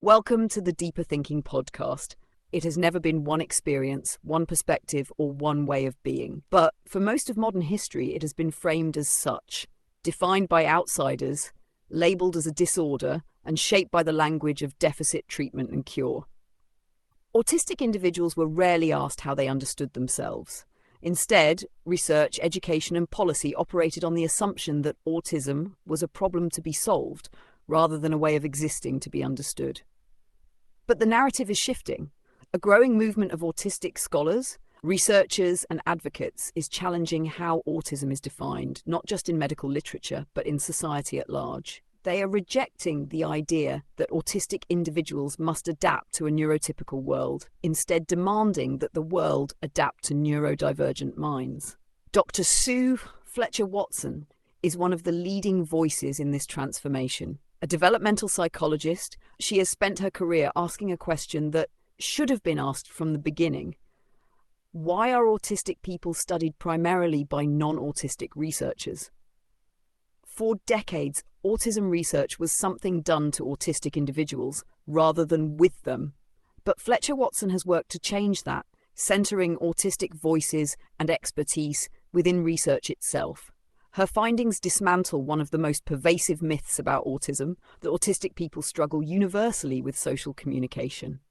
Welcome to the Deeper Thinking podcast. It has never been one experience, one perspective, or one way of being. But for most of modern history, it has been framed as such, defined by outsiders, labelled as a disorder, and shaped by the language of deficit, treatment, and cure. Autistic individuals were rarely asked how they understood themselves. Instead, research, education, and policy operated on the assumption that autism was a problem to be solved, rather than a way of existing to be understood. But the narrative is shifting. A growing movement of autistic scholars, researchers, and advocates is challenging how autism is defined, not just in medical literature, but in society at large. They are rejecting the idea that autistic individuals must adapt to a neurotypical world, instead demanding that the world adapt to neurodivergent minds. Dr. Sue Fletcher-Watson is one of the leading voices in this transformation. A developmental psychologist, she has spent her career asking a question that should have been asked from the beginning. Why are autistic people studied primarily by non-autistic researchers? For decades, autism research was something done to autistic individuals rather than with them. But Fletcher-Watson has worked to change that, centering autistic voices and expertise within research itself. Her findings dismantle one of the most pervasive myths about autism, that autistic people struggle universally with social communication.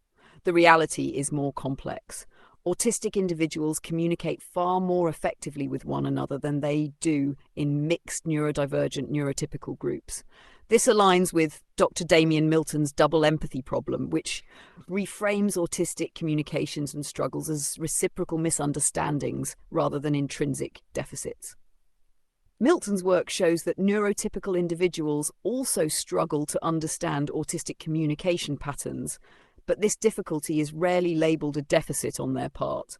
The reality is more complex. Autistic individuals communicate far more effectively with one another than they do in mixed neurodivergent neurotypical groups. This aligns with Dr. Damien Milton's double empathy problem, which reframes autistic communications and struggles as reciprocal misunderstandings rather than intrinsic deficits. Milton's work shows that neurotypical individuals also struggle to understand autistic communication patterns, but this difficulty is rarely labelled a deficit on their part.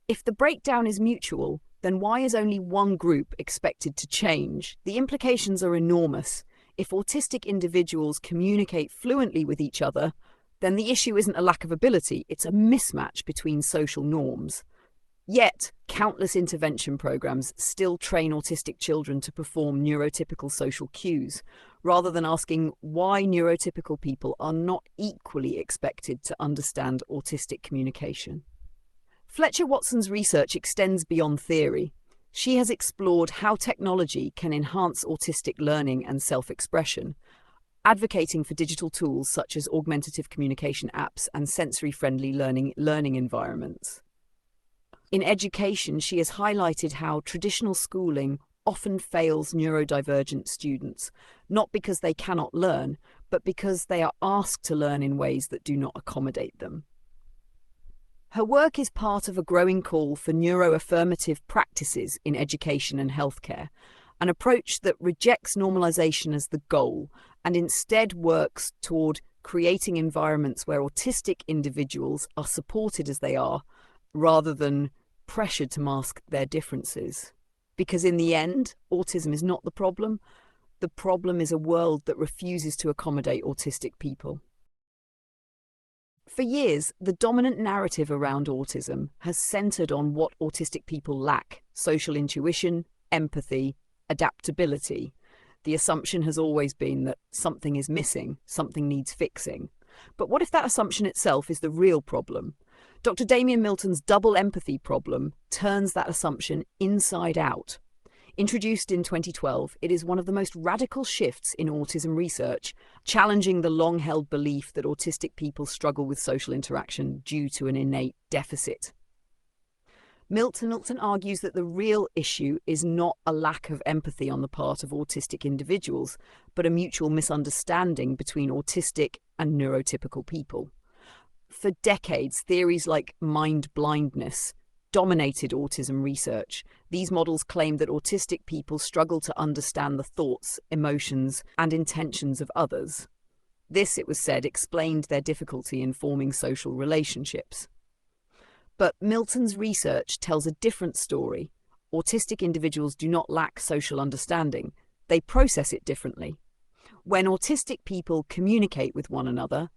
If the breakdown is mutual, then why is only one group expected to change? The implications are enormous. If autistic individuals communicate fluently with each other, then the issue isn't a lack of ability, it's a mismatch between social norms. Yet, countless intervention programs still train autistic children to perform neurotypical social cues, rather than asking why neurotypical people are not equally expected to understand autistic communication. Fletcher-Watson's research extends beyond theory. She has explored how technology can enhance autistic learning and self-expression, advocating for digital tools such as augmentative communication apps and sensory-friendly learning environments. In education, she has highlighted how traditional schooling often fails neurodivergent students, not because they cannot learn, but because they are asked to learn in ways that do not accommodate them. Her work is part of a growing call for neuroaffirmative practices in education and healthcare, an approach that rejects normalization as the goal and instead works toward creating environments where autistic individuals are supported as they are, rather than pressured to mask their differences. Because in the end, autism is not the problem. The problem is a world that refuses to accommodate autistic people. For years, the dominant narrative around autism has centered on what autistic people lack: social intuition, empathy, adaptability. The assumption has always been that something is missing, something needs fixing. But what if that assumption itself is the real problem? Dr. Damien Milton's double empathy problem turns that assumption inside out. Introduced in 2012, it is one of the most radical shifts in autism research, challenging the long-held belief that autistic people struggle with social interaction due to an innate deficit. Milton argues that the real issue is not a lack of empathy on the part of autistic individuals, but a mutual misunderstanding between autistic and neurotypical people. For decades, theories like mind blindness dominated autism research. These models claimed that autistic people struggle to understand the thoughts, emotions, and intentions of others. This, it was said, explained their difficulty in forming social relationships. But Milton's research tells a different story. Autistic individuals do not lack social understanding. They process it differently. When autistic people communicate with one another,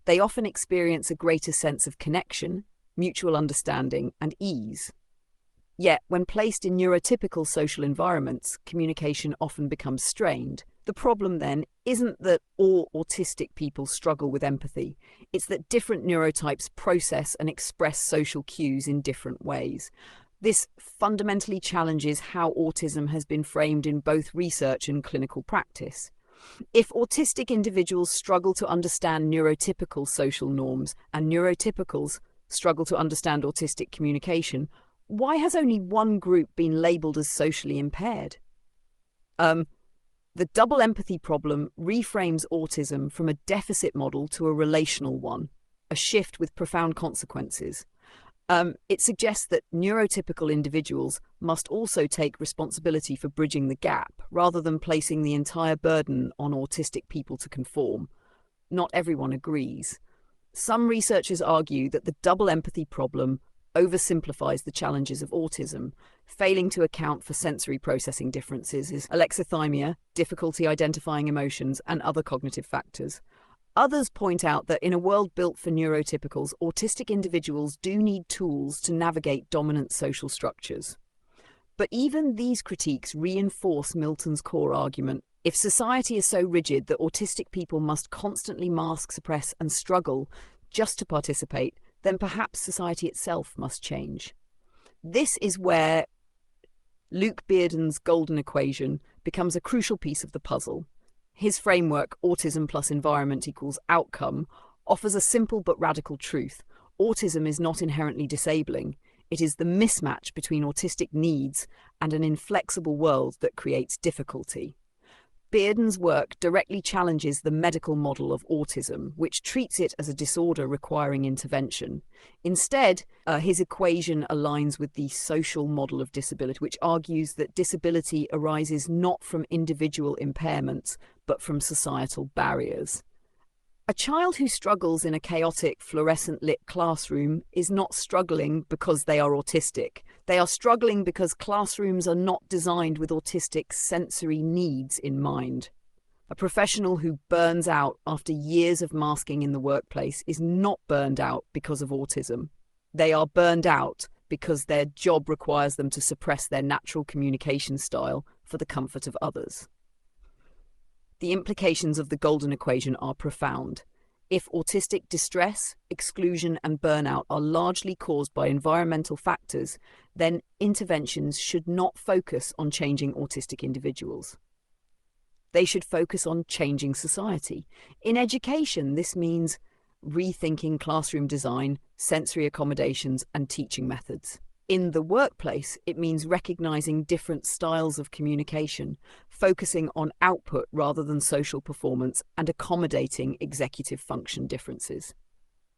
they often experience a greater sense of connection, mutual understanding, and ease. Yet, when placed in neurotypical social environments, communication often becomes strained, The problem then isn't that all autistic people struggle with empathy. It's that different neurotypes process and express social cues in different ways. This fundamentally challenges how autism has been framed in both research and clinical practice. If autistic individuals struggle to understand neurotypical social norms and neurotypicals struggle to understand autistic communication, why has only one group been labelled as socially impaired? The double empathy problem reframes autism from a deficit model to a relational one, a shift with profound consequences. It suggests that neurotypical individuals must also take responsibility for bridging the gap, rather than placing the entire burden on autistic people to conform. Not everyone agrees. Some researchers argue that the double empathy problem oversimplifies the challenges of autism, failing to account for sensory processing differences, alexithymia, difficulty identifying emotions, and other cognitive factors. Others point out that in a world built for neurotypicals, autistic individuals do need tools to navigate dominant social structures. But even these critiques reinforce Milton's core argument. If society is so rigid that autistic people must constantly mask, suppress, and struggle just to participate, then perhaps society itself must change. This is where Luke Bearden's golden equation becomes a crucial piece of the puzzle. His framework, autism plus environment equals outcome, offers a simple but radical truth. Autism is not inherently disabling. It is the mismatch between autistic needs and an inflexible world that creates difficulty. Bearden's work directly challenges the medical model of autism, which treats it as a disorder requiring intervention. Instead, his equation aligns with the social model of disability, which argues that disability arises not from individual impairments, but from societal barriers. A child who struggles in a chaotic, fluorescent-lit classroom is not struggling because they are autistic. They are struggling because classrooms are not designed with autistic sensory needs in mind. A professional who burns out after years of masking in the workplace is not burned out because of autism. They are burned out because their job requires them to suppress their natural communication style for the comfort of others. The implications of the golden equation are profound. If autistic distress, exclusion, and burnout are largely caused by environmental factors, then interventions should not focus on changing autistic individuals. They should focus on changing society. In education, this means rethinking classroom design, sensory accommodations, and teaching methods. In the workplace, it means recognizing different styles of communication, focusing on output rather than social performance, and accommodating executive function differences.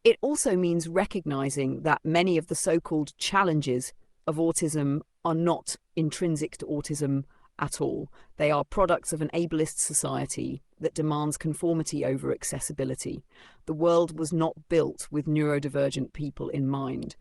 It also means recognizing that many of the so-called challenges of autism are not intrinsic to autism at all. They are products of an ableist society that demands conformity over accessibility. The world was not built with neurodivergent people in mind.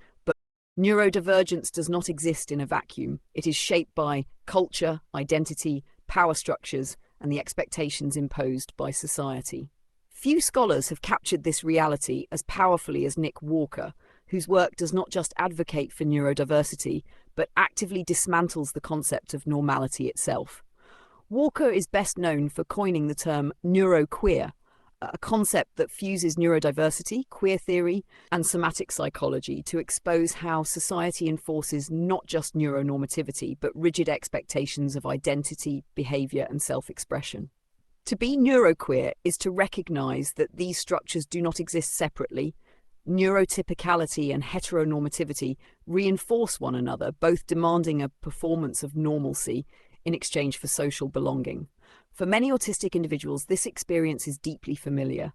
Neurodivergence does not exist in a vacuum. It is shaped by culture, identity, power structures, and the expectations imposed by society. Few scholars have captured this reality as powerfully as Nick Walker, whose work does not just advocate for neurodiversity, but actively dismantles the concept of normality itself. Walker is best known for coining the term neuroqueer, a concept that fuses neurodiversity, queer theory, and somatic psychology to expose how society enforces not just neuronormativity, but rigid expectations of identity, behavior, and self-expression. To be neuroqueer is to recognize that these structures do not exist separately. Neurotypicality and heteronormativity reinforce one another, both demanding a performance of normalcy in exchange for social belonging. For many autistic individuals, this experience is deeply familiar.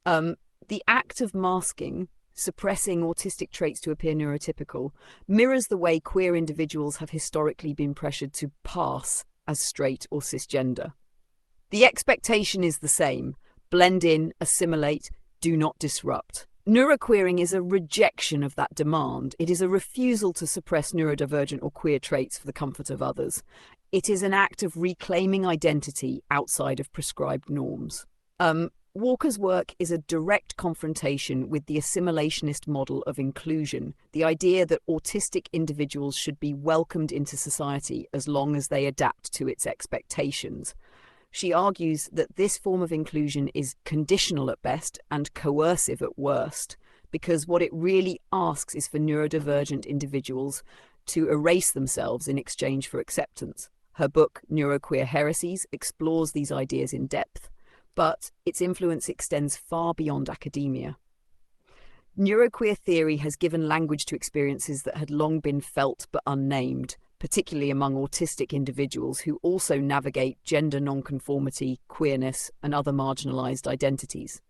The act of masking, suppressing autistic traits to appear neurotypical, mirrors the way queer individuals have historically been pressured to pass as straight or cisgender. The expectation is the same: blend in, assimilate, do not disrupt. Neuroqueering is a rejection of that demand. It is a refusal to suppress neurodivergent or queer traits for the comfort of others. It is an act of reclaiming identity outside of prescribed norms. Walker's work is a direct confrontation with the assimilationist model of inclusion, the idea that autistic individuals should be welcomed into society as long as they adapt to its expectations. She argues that this form of inclusion is conditional at best and coercive at worst, because what it really asks is for neurodivergent individuals to erase themselves in exchange for acceptance. Her book, Neuroqueer Heresies, explores these ideas in depth, but its influence extends far beyond academia. Neuroqueer theory has given language to experiences that had long been felt but unnamed, particularly among autistic individuals who also navigate gender nonconformity, queerness, and other marginalized identities.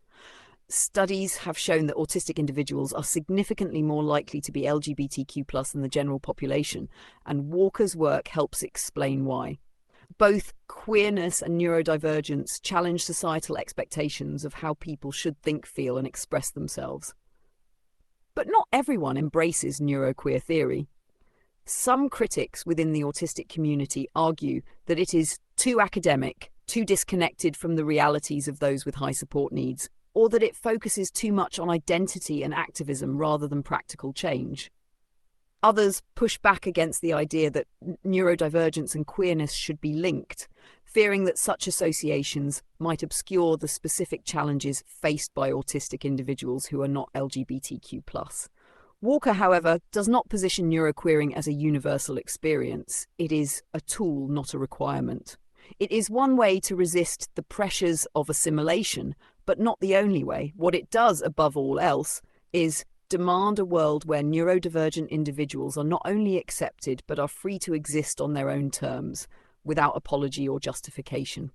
Studies have shown that autistic individuals are significantly more likely to be LGBTQ+ than the general population, and Walker's work helps explain why. Both queerness and neurodivergence challenge societal expectations of how people should think, feel, and express themselves. But not everyone embraces neuroqueer theory. Some critics within the autistic community argue that it is too academic, too disconnected from the realities of those with high support needs, or that it focuses too much on identity and activism rather than practical change. Others push back against the idea that neurodivergence and queerness should be linked, fearing that such associations might obscure the specific challenges faced by autistic individuals who are not LGBTQ+. Walker, however, does not position neuroqueering as a universal experience. It is a tool, not a requirement. It is one way to resist the pressures of assimilation, but not the only way. What it does, above all else, is demand a world where neurodivergent individuals are not only accepted, but are free to exist on their own terms, without apology or justification.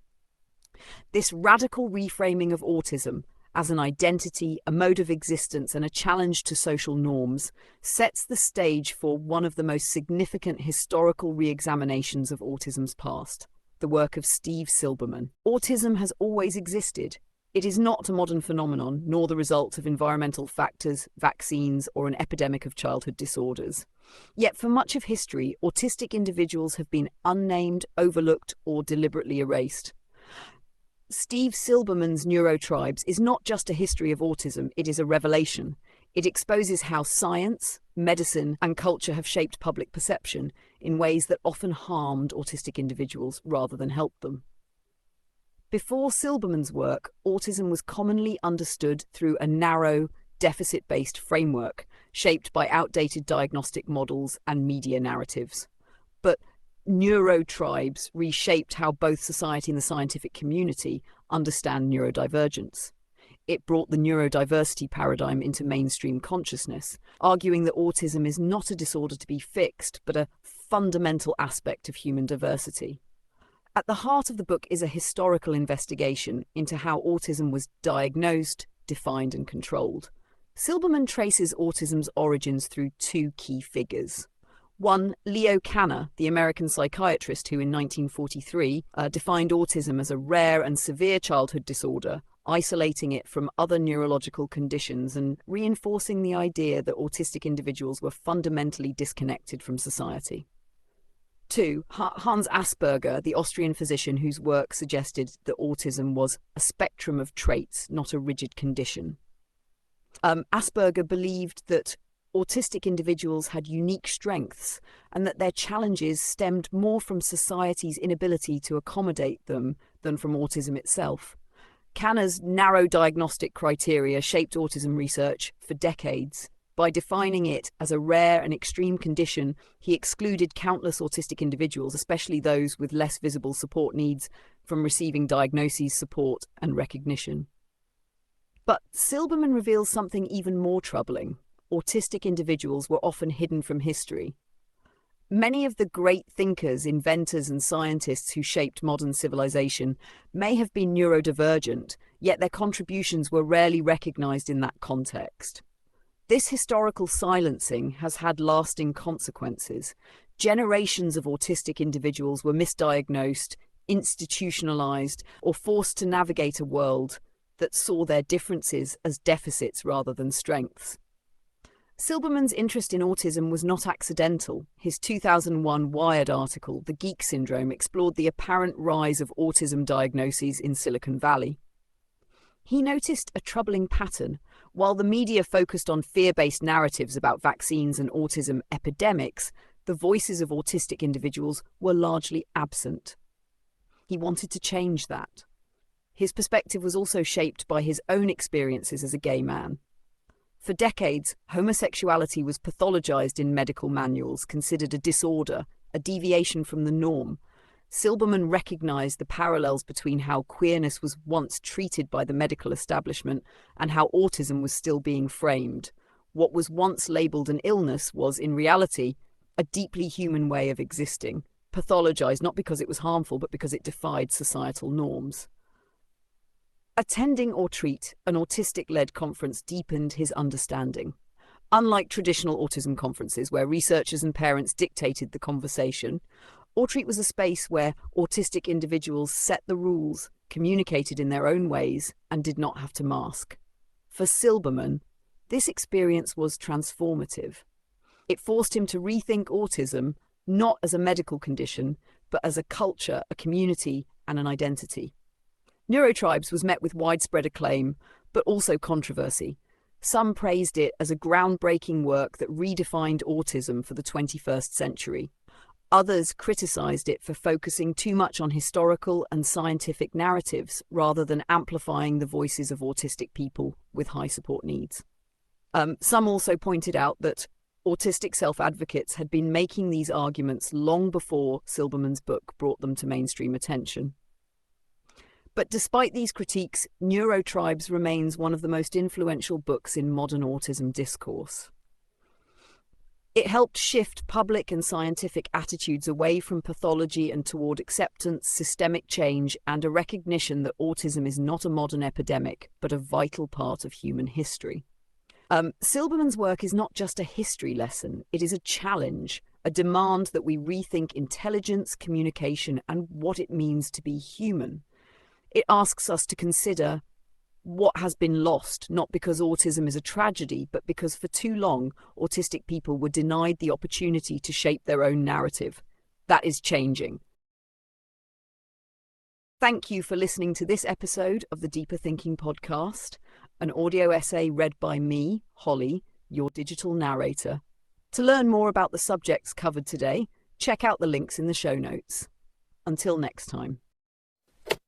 This radical reframing of autism as an identity, a mode of existence, and a challenge to social norms sets the stage for one of the most significant historical re-examinations of autism's past, the work of Steve Silberman. Autism has always existed. It is not a modern phenomenon, nor the result of environmental factors, vaccines, or an epidemic of childhood disorders. Yet for much of history, autistic individuals have been unnamed, overlooked, or deliberately erased. Steve Silberman's Neurotribes is not just a history of autism, it is a revelation. It exposes how science, medicine, and culture have shaped public perception in ways that often harmed autistic individuals rather than helped them. Before Silberman's work, autism was commonly understood through a narrow, deficit-based framework, shaped by outdated diagnostic models and media narratives. But Neurotribes reshaped how both society and the scientific community understand neurodivergence. It brought the neurodiversity paradigm into mainstream consciousness, arguing that autism is not a disorder to be fixed, but a fundamental aspect of human diversity. At the heart of the book is a historical investigation into how autism was diagnosed, defined, and controlled. Silberman traces autism's origins through two key figures. One, Leo Kanner, the American psychiatrist who in 1943 defined autism as a rare and severe childhood disorder, isolating it from other neurological conditions and reinforcing the idea that autistic individuals were fundamentally disconnected from society. Two, Hans Asperger, the Austrian physician whose work suggested that autism was a spectrum of traits, not a rigid condition. Asperger believed that autistic individuals had unique strengths and that their challenges stemmed more from society's inability to accommodate them than from autism itself. Kanner's narrow diagnostic criteria shaped autism research for decades. By defining it as a rare and extreme condition, he excluded countless autistic individuals, especially those with less visible support needs, from receiving diagnoses, support, and recognition. But Silberman reveals something even more troubling. Autistic individuals were often hidden from history. Many of the great thinkers, inventors, and scientists who shaped modern civilization may have been neurodivergent, yet their contributions were rarely recognized in that context. This historical silencing has had lasting consequences. Generations of autistic individuals were misdiagnosed, institutionalized, or forced to navigate a world that saw their differences as deficits rather than strengths. Silberman's interest in autism was not accidental. His 2001 Wired article, The Geek Syndrome, explored the apparent rise of autism diagnoses in Silicon Valley. He noticed a troubling pattern. While the media focused on fear-based narratives about vaccines and autism epidemics, the voices of autistic individuals were largely absent. He wanted to change that. His perspective was also shaped by his own experiences as a gay man. For decades, homosexuality was pathologized in medical manuals, considered a disorder, a deviation from the norm. Silberman recognized the parallels between how queerness was once treated by the medical establishment and how autism was still being framed. What was once labeled an illness was, in reality, a deeply human way of existing, pathologized not because it was harmful, but because it defied societal norms. Attending Or Treat, an autistic-led conference, deepened his understanding. Unlike traditional autism conferences, where researchers and parents dictated the conversation, Or Treat was a space where autistic individuals set the rules, communicated in their own ways, and did not have to mask. For Silberman, this experience was transformative. It forced him to rethink autism not as a medical condition, but as a culture, a community, and an identity. Neurotribes was met with widespread acclaim, but also controversy. Some praised it as a groundbreaking work that redefined autism for the 21st century. Others criticized it for focusing too much on historical and scientific narratives rather than amplifying the voices of autistic people with high support needs. Some also pointed out that autistic self-advocates had been making these arguments long before Silberman's book brought them to mainstream attention. But despite these critiques, Neurotribes remains one of the most influential books in modern autism discourse. It helped shift public and scientific attitudes away from pathology and toward acceptance, systemic change, and a recognition that autism is not a modern epidemic, but a vital part of human history. Silberman's work is not just a history lesson, it is a challenge, a demand that we rethink intelligence, communication, and what it means to be human. It asks us to consider what has been lost, not because autism is a tragedy, but because for too long, autistic people were denied the opportunity to shape their own narrative. That is changing. Thank you for listening to this episode of the Deeper Thinking podcast, an audio essay read by me, Holly, your digital narrator. To learn more about the subjects covered today, check out the links in the show notes. Until next time.